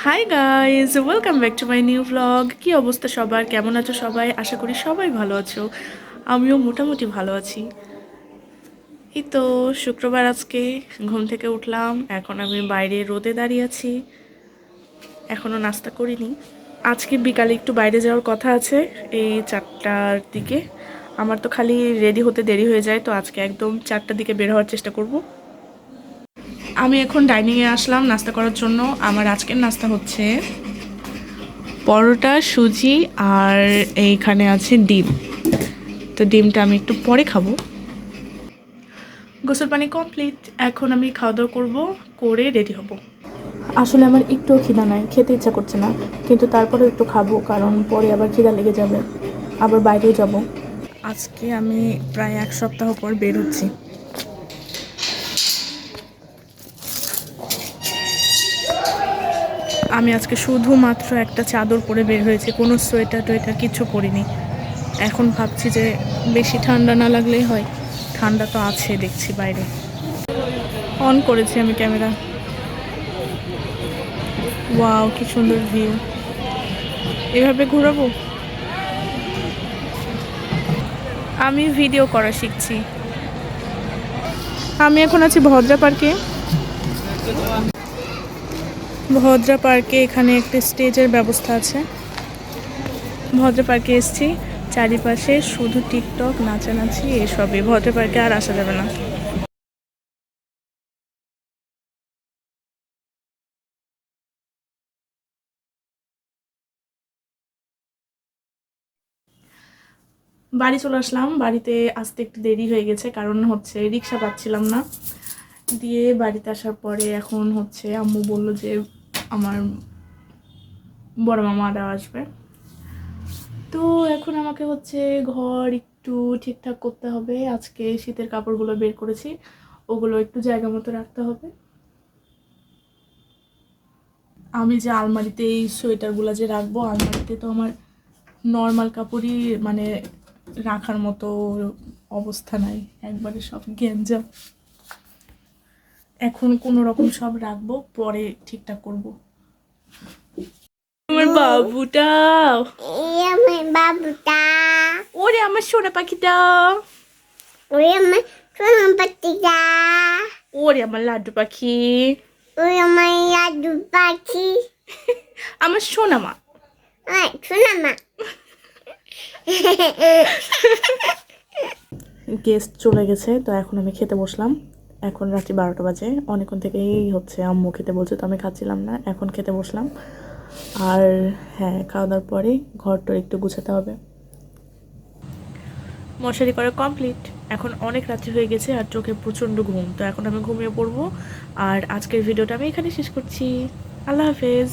High guys, welcome back to my new vlog. কী অবস্থা সবার, কেমন আছো সবাই? আশা করি সবাই ভালো আছো। আমিও মোটামুটি ভালো আছি। এই তো শুক্রবার, আজকে ঘুম থেকে উঠলাম। এখন আমি বাইরে রোদে দাঁড়িয়ে আছি, এখনও নাস্তা করিনি। আজকে বিকালে একটু বাইরে যাওয়ার কথা আছে, এই 4টার দিকে। আমার তো খালি রেডি হতে দেরি হয়ে যায়, তো আজকে একদম 4টার দিকে বের হওয়ার চেষ্টা করব। আমি এখন ডাইনিংয়ে আসলাম নাস্তা করার জন্য। আমার আজকের নাস্তা হচ্ছে পরোটা, সুজি আর এইখানে আছে ডিম। তো ডিমটা আমি একটু পরে খাবো। গোসল পানি কমপ্লিট, এখন আমি খাওয়া দাওয়া করবো, করে রেডি হব। আসলে আমার একটুও খিদা নাই, খেতে ইচ্ছা করছে না, কিন্তু তারপরে একটু খাবো, কারণ পরে আবার খিদা লেগে যাবে, আবার বাইরেও যাব। আজকে আমি প্রায় 1 সপ্তাহ পর বের হচ্ছি। আমি আজকে শুধুমাত্র একটা চাদর পরে বের হয়েছি, কোনো সোয়েটার টোয়েটার কিছু পরিনি। এখন ভাবছি যে বেশি ঠান্ডা না লাগলেই হয়। ঠান্ডা তো আছে দেখছি বাইরে। অন করেছি আমি ক্যামেরা। ওয়াও, কি সুন্দর ভিউ। এভাবে ঘোরাবো। আমি ভিডিও করা শিখছি। আমি এখন আছি ভদ্রা পার্কে। ভদ্রা পার্কে এখানে একটা স্টেজের ব্যবস্থা আছে। ভদ্রা পার্কে এসেছি, চারিপাশে শুধু টিকটক, নাচানাচি, এসবই। ভদ্রা পার্কে আর আসা যাবে না। বাড়ি চলে আসলাম। বাড়িতে আসতে একটু দেরি হয়ে গেছে, কারণ হচ্ছে রিক্সা পাচ্ছিলাম না। দিয়ে বাড়িতে আসার পরে এখন হচ্ছে আম্মু বলল যে আমার বড় মামারা আসবে। তো এখন আমাকে হচ্ছে ঘর একটু ঠিকঠাক করতে হবে। আজকে শীতের কাপড়গুলো বের করেছি, ওগুলো একটু জায়গা মতো রাখতে হবে। আমি যে আলমারিতে এই সোয়েটারগুলো যে রাখবো, আলমারিতে তো আমার নর্মাল কাপড়ই মানে রাখার মতো অবস্থা নাই, একবারে সব গেঞ্জা। এখন কোনো রকম সব রাখবো, পরে ঠিকঠাক করব। আমার বাবুটা, আমার বাবুটা, ওরে আমার সোনা পাখিটা, ওরে আমার সোনা পাখিটা, ওরে আমার লাড্ডু পাখি, ওরে আমার লাড্ডু পাখি, আমার সোনা মা। সোনা মা। গেস্ট চলে গেছে, তো এখন আমি খেতে বসলাম। এখন রাত্রি 12টা বাজে। অনেকক্ষণ থেকেই হচ্ছে আম্মু খেতে বলছে, তো আমি খাচ্ছিলাম না, এখন খেতে বসলাম। আর হ্যাঁ, খাওয়া দাওয়ার পরে ঘরটা একটু গুছাতে হবে। মশারি করা কমপ্লিট। এখন অনেক রাত্রি হয়ে গেছে আর চোখে প্রচণ্ড ঘুম, তো এখন আমি ঘুমিয়ে পড়বো। আর আজকের ভিডিওটা আমি এখানে শেষ করছি। আল্লাহ হাফেজ।